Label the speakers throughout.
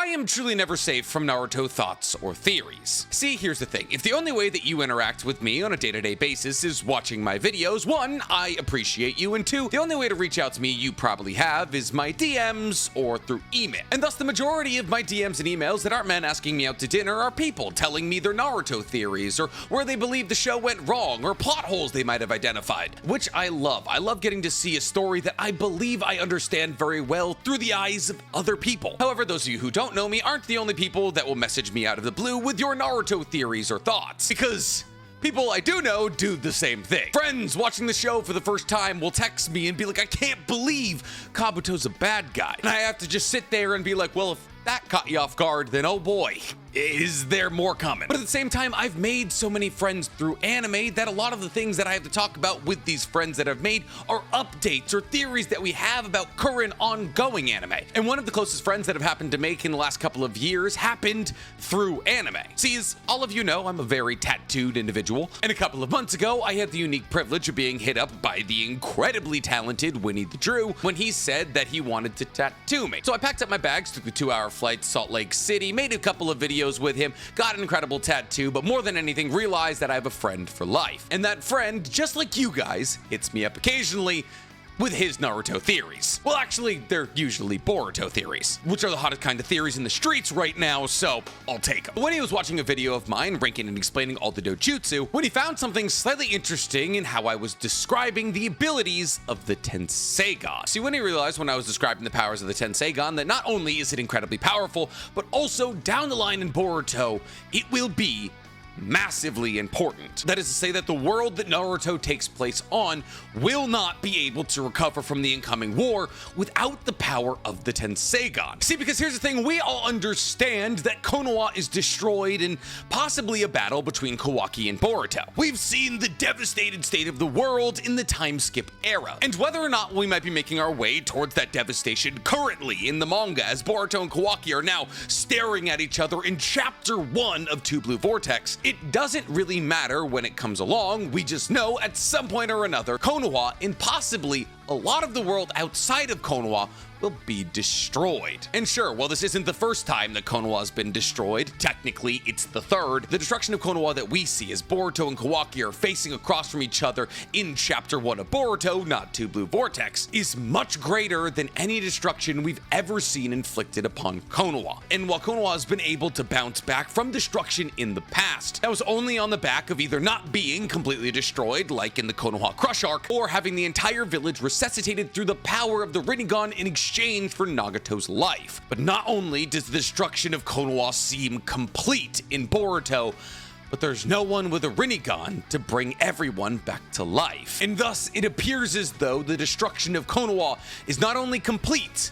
Speaker 1: am truly never safe from Naruto thoughts or theories. See, here's the thing. If the only way that you interact with me on a day-to-day basis is watching my videos, one, I appreciate you, and two, the only way to reach out to me you probably have is my DMs or through email. And thus the majority of my DMs and emails that aren't men asking me out to dinner are people telling me their Naruto theories, or where they believe the show went wrong, or plot holes they might have identified, which I love. I love getting to see a story that I believe I understand very well through the eyes of other people. However, those of you who don't know me aren't the only people that will message me out of the blue with your Naruto theories or thoughts, because people I do know do the same thing. Friends watching the show for the first time will text me and be like, I can't believe Kabuto's a bad guy. And I have to just sit there and be like, well, if that caught you off guard, then oh boy, is there more coming? But at the same time, I've made so many friends through anime that a lot of the things that I have to talk about with these friends that I've made are updates or theories that we have about current ongoing anime. And one of the closest friends that I've happened to make in the last couple of years happened through anime. See, as all of you know, I'm a very tattooed individual, and a couple of months ago, I had the unique privilege of being hit up by the incredibly talented Winnie the Drew when he said that he wanted to tattoo me. So I packed up my bags, took the 2-hour flight to Salt Lake City, made a couple of videos with him, got an incredible tattoo, but more than anything, realized that I have a friend for life. And that friend, just like you guys, hits me up occasionally with his Naruto theories. Well, actually, they're usually Boruto theories, which are the hottest kind of theories in the streets right now, so I'll take them. When he was watching a video of mine ranking and explaining all the dojutsu, when he found something slightly interesting in how I was describing the abilities of the Tenseigan. See, when he realized when I was describing the powers of the Tenseigan that not only is it incredibly powerful, but also down the line in Boruto, it will be massively important. That is to say that the world that Naruto takes place on will not be able to recover from the incoming war without the power of the Tenseigan. See, because here's the thing, we all understand that Konoha is destroyed in possibly a battle between Kawaki and Boruto. We've seen the devastated state of the world in the time skip era, and whether or not we might be making our way towards that devastation currently in the manga as Boruto and Kawaki are now staring at each other in chapter 1 of Two Blue Vortex, it doesn't really matter when it comes along. We just know at some point or another, Konoha and possibly a lot of the world outside of Konoha will be destroyed. And sure, while this isn't the first time that Konoha has been destroyed, technically it's the third, the destruction of Konoha that we see as Boruto and Kawaki are facing across from each other in chapter 1 of Boruto, not Two Blue Vortex, is much greater than any destruction we've ever seen inflicted upon Konoha. And while Konoha has been able to bounce back from destruction in the past, that was only on the back of either not being completely destroyed, like in the Konoha Crush arc, or having the entire village resuscitated through the power of the Rinnegan in exchange for Nagato's life. But not only does the destruction of Konoha seem complete in Boruto, but there's no one with a Rinnegan to bring everyone back to life. And thus, it appears as though the destruction of Konoha is not only complete,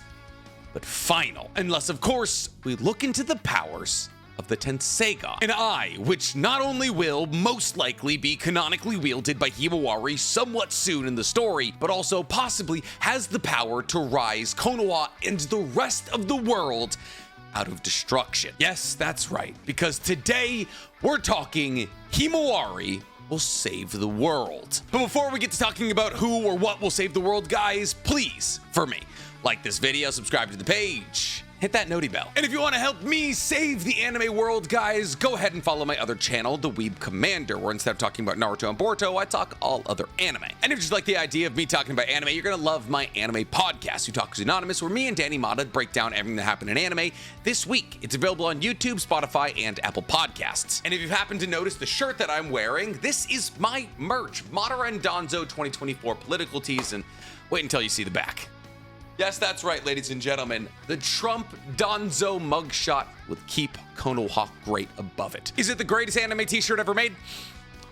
Speaker 1: but final. Unless, of course, we look into the powers of the Tenseigan, an eye which not only will most likely be canonically wielded by Himawari somewhat soon in the story, but also possibly has the power to rise Konoha and the rest of the world out of destruction. Yes, that's right, because today we're talking Himawari will save the world. But before we get to talking about who or what will save the world, guys, please, for me, like this video, subscribe to the page, hit that noti bell. And if you want to help me save the anime world, guys, go ahead and follow my other channel, The Weeb Commander, where instead of talking about Naruto and Boruto, I talk all other anime. And if you just like the idea of me talking about anime, you're gonna love my anime podcast, Who Talks Anonymous, where me and Danny Mata break down everything that happened in anime this week. It's available on YouTube, Spotify, and Apple Podcasts. And if you've happened to notice the shirt that I'm wearing, this is my merch, Madara and Donzo 2024 political tees, and wait until you see the back. Yes, that's right, ladies and gentlemen. The Trump Donzo mugshot with Keep Konoha Great above it. Is it the greatest anime t-shirt ever made?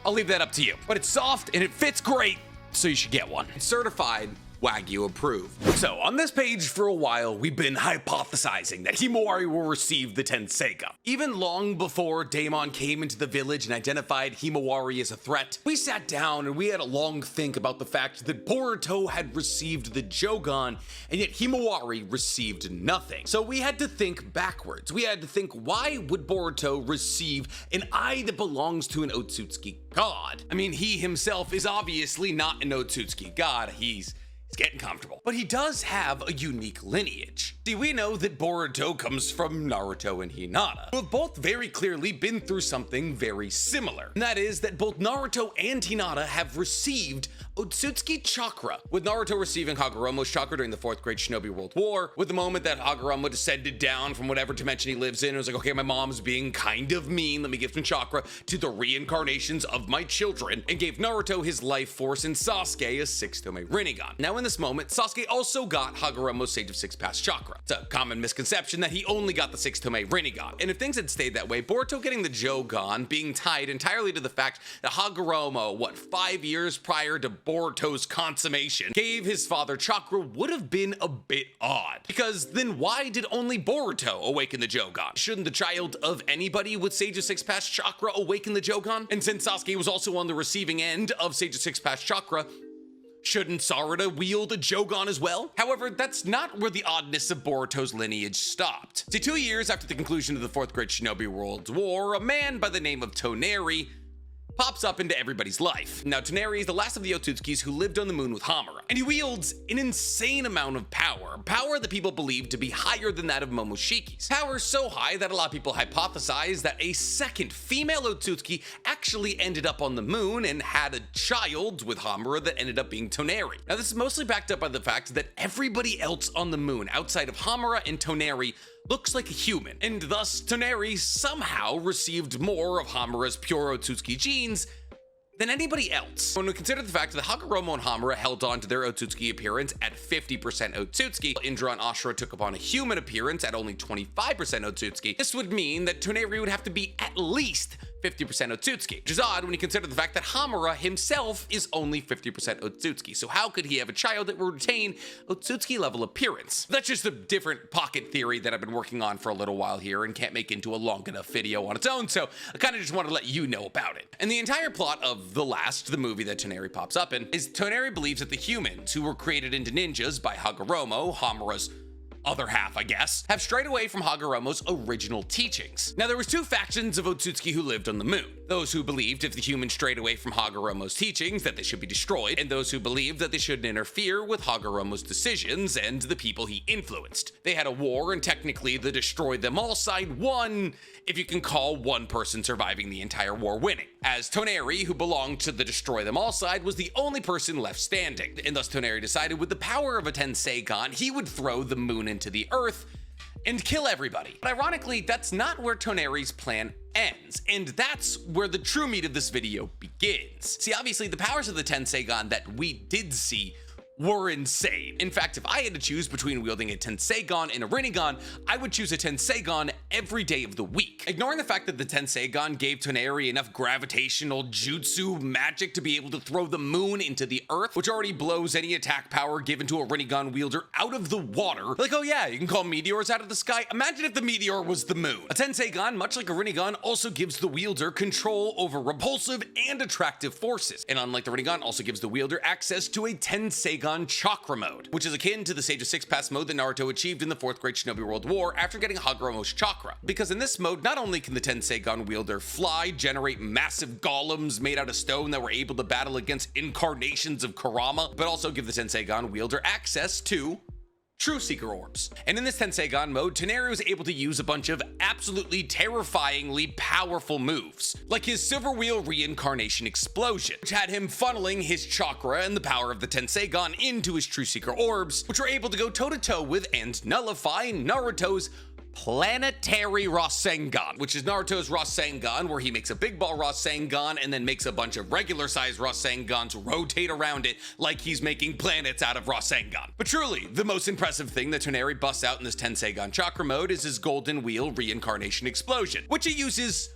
Speaker 1: I'll leave that up to you. But it's soft and it fits great, so you should get one. It's certified Wagyu approved. So on this page for a while, we've been hypothesizing that Himawari will receive the Tenseigan. Even long before Daemon came into the village and identified Himawari as a threat, we sat down and we had a long think about the fact that Boruto had received the Jogan and yet Himawari received nothing. So we had to think backwards. We had to think, why would Boruto receive an eye that belongs to an Otsutsuki god? I mean, he himself is obviously not an Otsutsuki god. He's It's getting comfortable. But he does have a unique lineage. See, we know that Boruto comes from Naruto and Hinata, who have both very clearly been through something very similar. And that is that both Naruto and Hinata have received Otsutsuki chakra, with Naruto receiving Hagoromo's chakra during the 4th Great Shinobi World War, with the moment that Hagoromo descended down from whatever dimension he lives in, it was like, okay, my mom's being kind of mean, let me give some chakra to the reincarnations of my children, and gave Naruto his life force and Sasuke a 6-tome Rinnegan. Now in this moment, Sasuke also got Hagoromo's Sage of 6 Paths chakra. It's a common misconception that he only got the 6-tome Rinnegan, and if things had stayed that way, Boruto getting the Jogan being tied entirely to the fact that Hagoromo, 5 years prior to Boruto's consummation, gave his father chakra would have been a bit odd. Because then why did only Boruto awaken the Jogan? Shouldn't the child of anybody with Sage of 6 Paths chakra awaken the Jogan? And since Sasuke was also on the receiving end of Sage of 6 Paths chakra, shouldn't Sarada wield a Jogan as well? However, that's not where the oddness of Boruto's lineage stopped. See, 2 years after the conclusion of the 4th Great Shinobi World War, a man by the name of Toneri pops up into everybody's life. Now, Toneri is the last of the Otsutsukis who lived on the moon with Hamura, and he wields an insane amount of power that people believe to be higher than that of Momoshiki's. Power so high that a lot of people hypothesize that a second female Otsutsuki actually ended up on the moon and had a child with Hamura that ended up being Toneri. Now, this is mostly backed up by the fact that everybody else on the moon outside of Hamura and Toneri looks like a human, and thus Toneri somehow received more of Hamura's pure Otsutsuki genes than anybody else. When we consider the fact that Hagoromo and Hamura held on to their Otsutsuki appearance at 50% Otsutsuki, Indra and Ashura took upon a human appearance at only 25% Otsutsuki, this would mean that Toneri would have to be at least 50% Otsutsuki, which is odd when you consider the fact that Hamura himself is only 50% Otsutsuki. So how could he have a child that would retain Otsutsuki level appearance? That's just a different pocket theory that I've been working on for a little while here and can't make into a long enough video on its own, so I kind of just want to let you know about it. And the entire plot of the movie that Toneri pops up in, is Toneri believes that the humans who were created into ninjas by Hagoromo, Hamura's other half, I guess, have strayed away from Hagoromo's original teachings. Now, there was 2 factions of Otsutsuki who lived on the moon. Those who believed if the humans strayed away from Hagoromo's teachings that they should be destroyed, and those who believed that they shouldn't interfere with Hagoromo's decisions and the people he influenced. They had a war, and technically the Destroy Them All side won, if you can call one person surviving the entire war winning, as Toneri, who belonged to the Destroy Them All side, was the only person left standing, and thus Toneri decided with the power of a Tenseigan, he would throw the moon into the earth and kill everybody. But ironically, that's not where Toneri's plan ends, and that's where the true meat of this video begins. See, obviously, the powers of the Tenseigan that we did see were insane. In fact, if I had to choose between wielding a Tenseigan and a Rinnegan, I would choose a Tenseigan every day of the week. Ignoring the fact that the Tenseigan gave Toneri enough gravitational jutsu magic to be able to throw the moon into the earth, which already blows any attack power given to a Rinnegan wielder out of the water. Like, oh yeah, you can call meteors out of the sky. Imagine if the meteor was the moon. A Tenseigan, much like a Rinnegan, also gives the wielder control over repulsive and attractive forces. And unlike the Rinnegan, also gives the wielder access to a Tenseigan chakra mode, which is akin to the Sage of 6 Paths mode that Naruto achieved in the 4th Great Shinobi World War after getting Hagoromo's chakra. Because in this mode, not only can the Tenseigan wielder fly, generate massive golems made out of stone that were able to battle against incarnations of Kurama, but also give the Tenseigan wielder access to True Seeker Orbs. And in this Tenseigan mode, Toneri was able to use a bunch of absolutely terrifyingly powerful moves, like his Silver Wheel Reincarnation Explosion, which had him funneling his chakra and the power of the Tenseigan into his True Seeker Orbs, which were able to go toe-to-toe with and nullify Naruto's Planetary Rasengan, which is Naruto's Rasengan, where he makes a big ball Rasengan and then makes a bunch of regular sized Rasengans rotate around it like he's making planets out of Rasengan. But truly, the most impressive thing that Toneri busts out in this Tenseigan chakra mode is his Golden Wheel Reincarnation Explosion, which he uses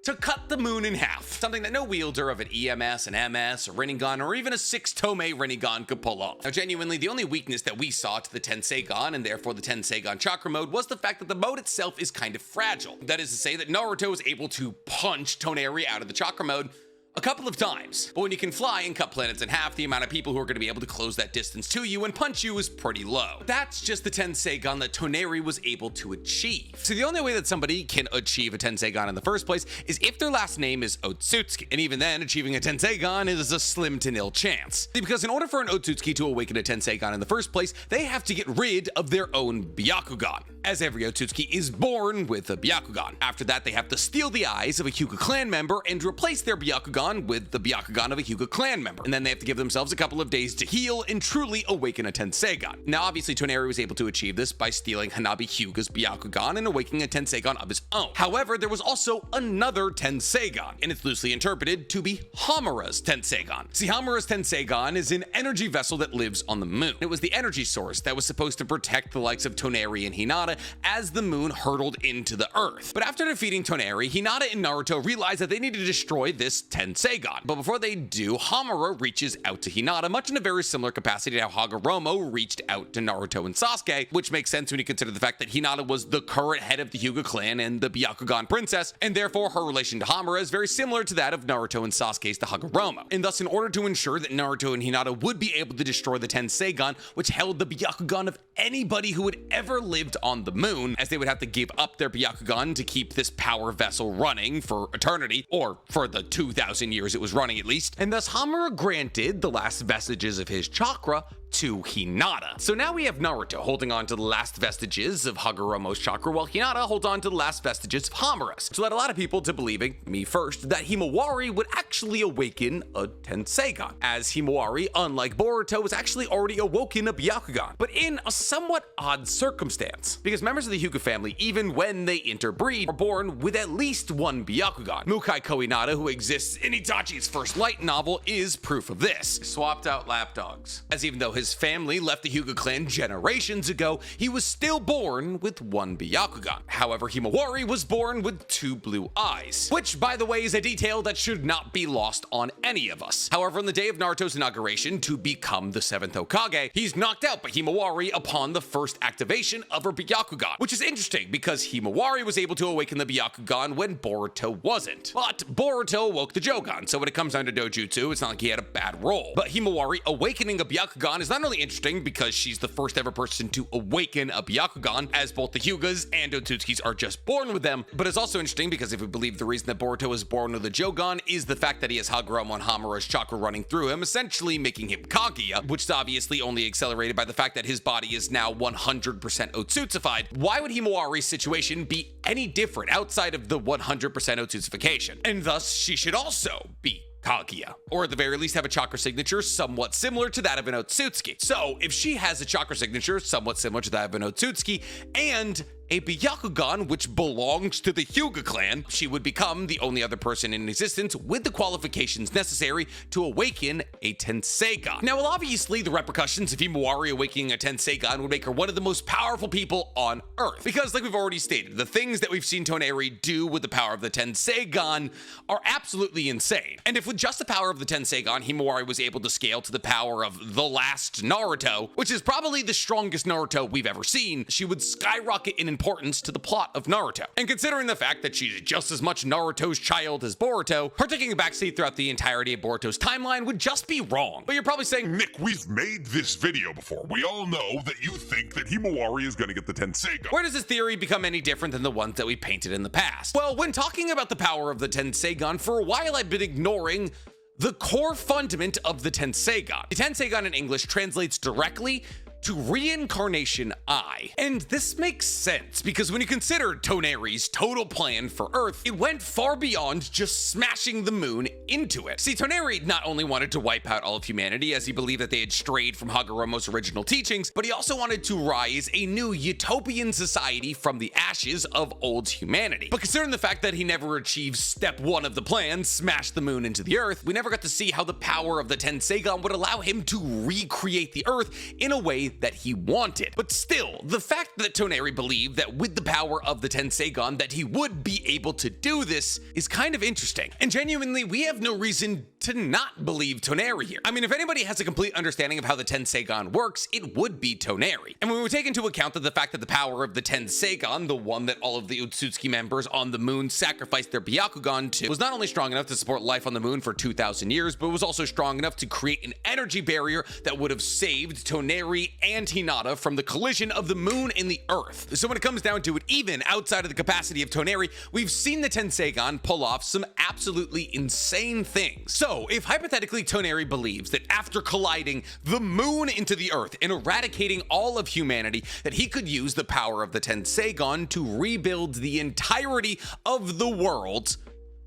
Speaker 1: to cut the moon in half, something that no wielder of an EMS, an MS, a Rinnegan, or even a 6-tome Rinnegan could pull off. Now, genuinely, the only weakness that we saw to the Tenseigan, and therefore the Tenseigan chakra mode, was the fact that the mode itself is kind of fragile. That is to say that Naruto is able to punch Toneri out of the chakra mode a couple of times. But when you can fly and cut planets in half, the amount of people who are going to be able to close that distance to you and punch you is pretty low. That's just the Tenseigan that Toneri was able to achieve. So the only way that somebody can achieve a Tenseigan in the first place is if their last name is Otsutsuki, and even then, achieving a Tenseigan is a slim to nil chance. Because in order for an Otsutsuki to awaken a Tenseigan in the first place, they have to get rid of their own Byakugan, as every Otsutsuki is born with a Byakugan. After that, they have to steal the eyes of a Hyuga clan member and replace their Byakugan with the Byakugan of a Hyuga clan member. And then they have to give themselves a couple of days to heal and truly awaken a Tenseigan. Now, obviously, Toneri was able to achieve this by stealing Hanabi Hyuga's Byakugan and awakening a Tenseigan of his own. However, there was also another Tenseigan, and it's loosely interpreted to be Hamura's Tenseigan. See, Hamura's Tenseigan is an energy vessel that lives on the moon. It was the energy source that was supposed to protect the likes of Toneri and Hinata as the moon hurtled into the earth. But after defeating Toneri, Hinata and Naruto realize that they need to destroy this Tenseigan. But before they do, Hamura reaches out to Hinata, much in a very similar capacity to how Hagoromo reached out to Naruto and Sasuke, which makes sense when you consider the fact that Hinata was the current head of the Hyuga clan and the Byakugan princess, and therefore her relation to Hamura is very similar to that of Naruto and Sasuke's to Hagoromo. And thus, in order to ensure that Naruto and Hinata would be able to destroy the Tenseigan, which held the Byakugan of anybody who had ever lived on the moon, as they would have to give up their Byakugan to keep this power vessel running for eternity, or for the 2,000 years it was running at least, and thus Hamura granted the last vestiges of his chakra to Hinata. So now we have Naruto holding on to the last vestiges of Hagoromo's chakra, while Hinata holds on to the last vestiges of Hamura's. So led a lot of people to believing, me first, that Himawari would actually awaken a Tenseigan, as Himawari, unlike Boruto, was actually already awoken a Byakugan, but in a somewhat odd circumstance. Because members of the Hyuga family, even when they interbreed, are born with at least one Byakugan. Mukai Koinata, who exists in Itachi's first light novel, is proof of this. Swapped out lapdogs. As even though his family left the Hyuga clan generations ago, he was still born with one Byakugan. However, Himawari was born with two blue eyes, which, by the way, is a detail that should not be lost on any of us. However, on the day of Naruto's inauguration to become the 7th Hokage, he's knocked out by Himawari upon the first activation of her Byakugan, which is interesting because Himawari was able to awaken the Byakugan when Boruto wasn't. But Boruto awoke the Jogan, so when it comes down to dojutsu, it's not like he had a bad role. But Himawari awakening a Byakugan is not only interesting because she's the first ever person to awaken a Byakugan, as both the Hyugas and Otsutskis are just born with them, but it's also interesting because if we believe the reason that Boruto was born with a Jogan is the fact that he has Hagoromo and Hamura's chakra running through him, essentially making him Kaguya, which is obviously only accelerated by the fact that his body is now 100% Otsutsufied. Why would Himawari's situation be any different outside of the 100% Otsutsufication? And thus, she should also be Kaguya, or at the very least have a chakra signature somewhat similar to that of an Otsutsuki. So if she has a chakra signature somewhat similar to that of an Otsutsuki, and a Byakugan which belongs to the Hyuga clan, she would become the only other person in existence with the qualifications necessary to awaken a Tenseigan. Now, well, obviously, the repercussions of Himawari awakening a Tenseigan would make her one of the most powerful people on Earth. Because, like we've already stated, the things that we've seen Toneri do with the power of the Tenseigan are absolutely insane. And if with just the power of the Tenseigan, Himawari was able to scale to the power of the last Naruto, which is probably the strongest Naruto we've ever seen, she would skyrocket in importance to the plot of Naruto. And considering the fact that she's just as much Naruto's child as Boruto, her taking a backseat throughout the entirety of Boruto's timeline would just be wrong. But you're probably saying,
Speaker 2: Nick, we've made this video before. We all know that you think that Himawari is going to get the Tenseigan.
Speaker 1: where does this theory become any different than the ones that we painted in the past? Well, when talking about the power of the Tenseigan, for a while I've been ignoring the core fundament of the Tenseigan. The Tenseigan in English translates directly to Reincarnation Eye. And this makes sense because when you consider Toneri's total plan for Earth, it went far beyond just smashing the moon into it. See, Toneri not only wanted to wipe out all of humanity as he believed that they had strayed from Hagoromo's original teachings, but he also wanted to rise a new utopian society from the ashes of old humanity. But considering the fact that he never achieved step one of the plan, smash the moon into the Earth, we never got to see how the power of the Tenseigan would allow him to recreate the Earth in a way that he wanted. But still, the fact that Toneri believed that with the power of the Tenseigan that he would be able to do this is kind of interesting. And genuinely, we have no reason to not believe Toneri here. I mean, if anybody has a complete understanding of how the Tenseigan works, it would be Toneri. And when we take into account that the fact that the power of the Tenseigan, the one that all of the Otsutsuki members on the moon sacrificed their Byakugan to, was not only strong enough to support life on the moon for 2,000 years, but was also strong enough to create an energy barrier that would have saved Toneri and Hinata from the collision of the moon and the Earth. So when it comes down to it, even outside of the capacity of Toneri, we've seen the Tenseigan pull off some absolutely insane things. So if hypothetically Toneri believes that after colliding the moon into the Earth and eradicating all of humanity, that he could use the power of the Tenseigan to rebuild the entirety of the world,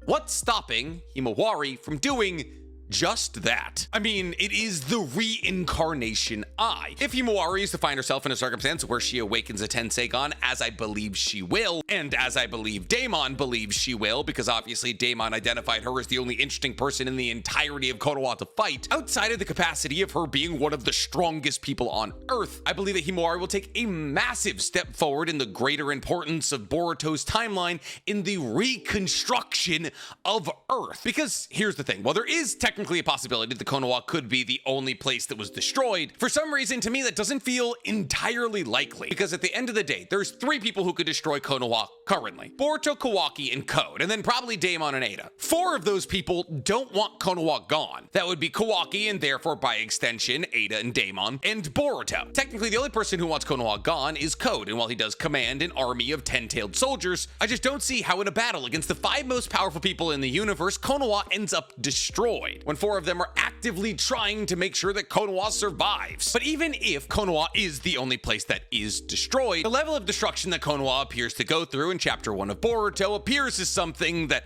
Speaker 1: what's stopping Himawari from doing just that? I mean, it is the Reincarnation Eye. If Himawari is to find herself in a circumstance where she awakens a Tenseigan, as I believe she will, and as I believe Daemon believes she will, because obviously Daemon identified her as the only interesting person in the entirety of Konoha to fight, outside of the capacity of her being one of the strongest people on Earth, I believe that Himawari will take a massive step forward in the greater importance of Boruto's timeline in the reconstruction of Earth. Because here's the thing, while there is technically a possibility that Konoha could be the only place that was destroyed, for some reason to me that doesn't feel entirely likely, because at the end of the day there's 3 people who could destroy Konoha currently: Boruto, Kawaki, and Code, and then probably Daemon and Ada. 4 of those people don't want Konoha gone. That would be Kawaki, and therefore by extension Ada and Daemon, and Boruto. Technically the only person who wants Konoha gone is Code, and while he does command an army of 10-tailed soldiers, I just don't see how in a battle against the 5 most powerful people in the universe Konoha ends up destroyed, when 4 of them are actively trying to make sure that Konoha survives. But even if Konoha is the only place that is destroyed, the level of destruction that Konoha appears to go through in Chapter 1 of Boruto appears as something that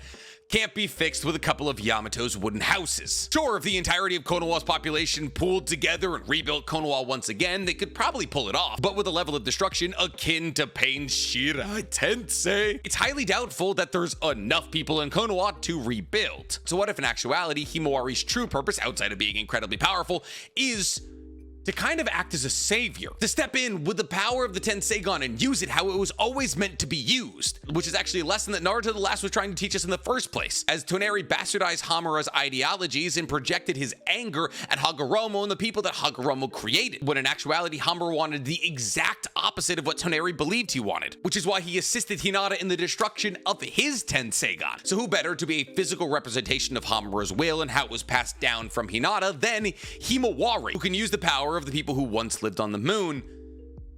Speaker 1: can't be fixed with a couple of Yamato's wooden houses. Sure, if the entirety of Konoha's population pooled together and rebuilt Konoha once again, they could probably pull it off, but with a level of destruction akin to Pain Shirai Tensei, it's highly doubtful that there's enough people in Konoha to rebuild. So what if in actuality Himawari's true purpose, outside of being incredibly powerful, is to kind of act as a savior, to step in with the power of the Tenseigan and use it how it was always meant to be used, which is actually a lesson that Naruto the Last was trying to teach us in the first place, as Toneri bastardized Hamura's ideologies and projected his anger at Hagoromo and the people that Hagoromo created, when in actuality Hamura wanted the exact opposite of what Toneri believed he wanted, which is why he assisted Hinata in the destruction of his Tenseigan. So who better to be a physical representation of Hamura's will and how it was passed down from Hinata than Himawari, who can use the power of the people who once lived on the moon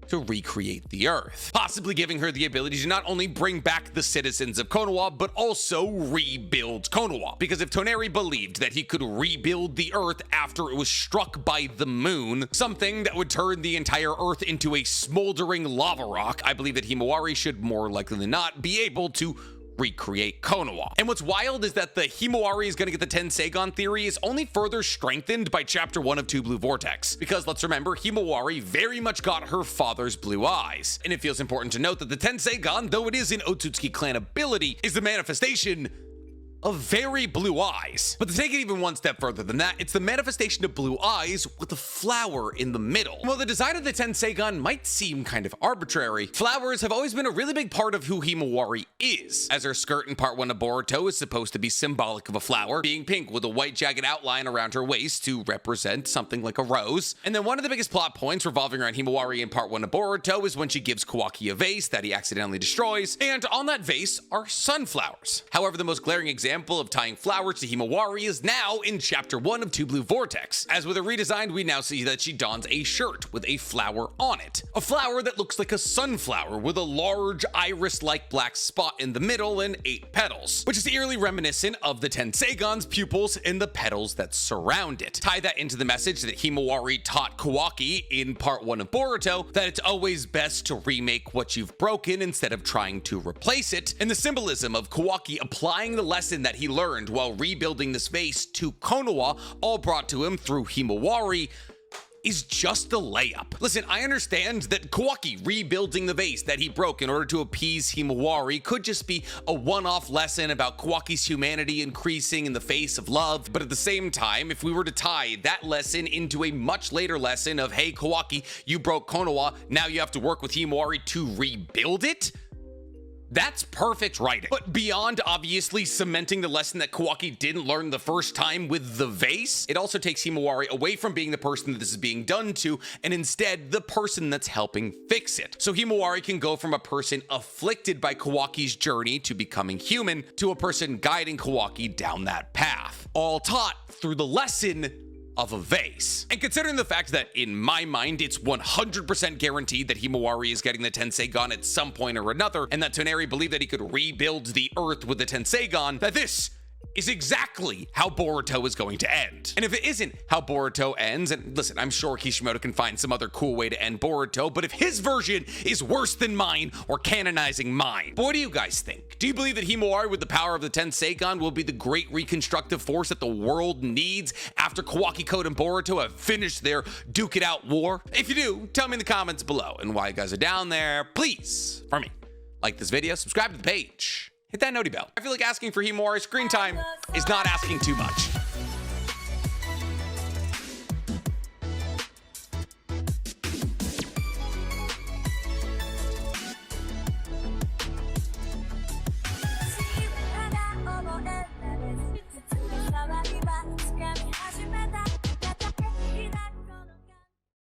Speaker 1: to recreate the Earth, possibly giving her the ability to not only bring back the citizens of Konoha, but also rebuild Konoha. Because if Toneri believed that he could rebuild the Earth after it was struck by the moon, something that would turn the entire Earth into a smoldering lava rock, I believe that Himawari should more likely than not be able to recreate Konoha. And what's wild is that the Himawari is going to get the Tenseigan theory is only further strengthened by Chapter 1 of Two Blue Vortex. Because let's remember, Himawari very much got her father's blue eyes. And it feels important to note that the Tenseigan, though it is an Otsutsuki clan ability, is the manifestation of very blue eyes. But to take it even one step further than that, it's the manifestation of blue eyes with a flower in the middle. While the design of the Tenseigan might seem kind of arbitrary, flowers have always been a really big part of who Himawari is, as her skirt in part 1 of Boruto is supposed to be symbolic of a flower, being pink with a white jagged outline around her waist to represent something like a rose. And then one of the biggest plot points revolving around Himawari in part 1 of Boruto is when she gives Kawaki a vase that he accidentally destroys, and on that vase are sunflowers. However, the most glaring example of tying flowers to Himawari is now in Chapter 1 of Two Blue Vortex, as with her redesign we now see that she dons a shirt with a flower on it. A flower that looks like a sunflower with a large iris-like black spot in the middle and 8 petals, which is eerily reminiscent of the Tenseigan's pupils and the petals that surround it. Tie that into the message that Himawari taught Kawaki in part 1 of Boruto, that it's always best to remake what you've broken instead of trying to replace it, and the symbolism of Kawaki applying the lesson that he learned while rebuilding this vase to Konoha, all brought to him through Himawari, is just a layup. Listen, I understand that Kawaki rebuilding the vase that he broke in order to appease Himawari could just be a one-off lesson about Kawaki's humanity increasing in the face of love, but at the same time, if we were to tie that lesson into a much later lesson of, hey Kawaki, you broke Konoha, now you have to work with Himawari to rebuild it, that's perfect writing. But beyond obviously cementing the lesson that Kawaki didn't learn the first time with the vase, it also takes Himawari away from being the person that this is being done to, and instead the person that's helping fix it. So Himawari can go from a person afflicted by Kawaki's journey to becoming human, to a person guiding Kawaki down that path, all taught through the lesson of a vase. And considering the fact that in my mind it's 100% guaranteed that Himawari is getting the Tenseigan at some point or another, and that Toneri believed that he could rebuild the earth with the Tenseigan, that this is exactly how Boruto is going to end. And if it isn't how Boruto ends, and listen, I'm sure Kishimoto can find some other cool way to end Boruto, but if his version is worse than mine or canonizing mine, what do you guys think? Do you believe that Himawari with the power of the Tenseigan will be the great reconstructive force that the world needs after Kawaki Code and Boruto have finished their duke it out war? If you do, tell me in the comments below. And while you guys are down there, please, for me, like this video, subscribe to the page, hit that noti bell. I feel like asking for Himawari screen time is not asking too much.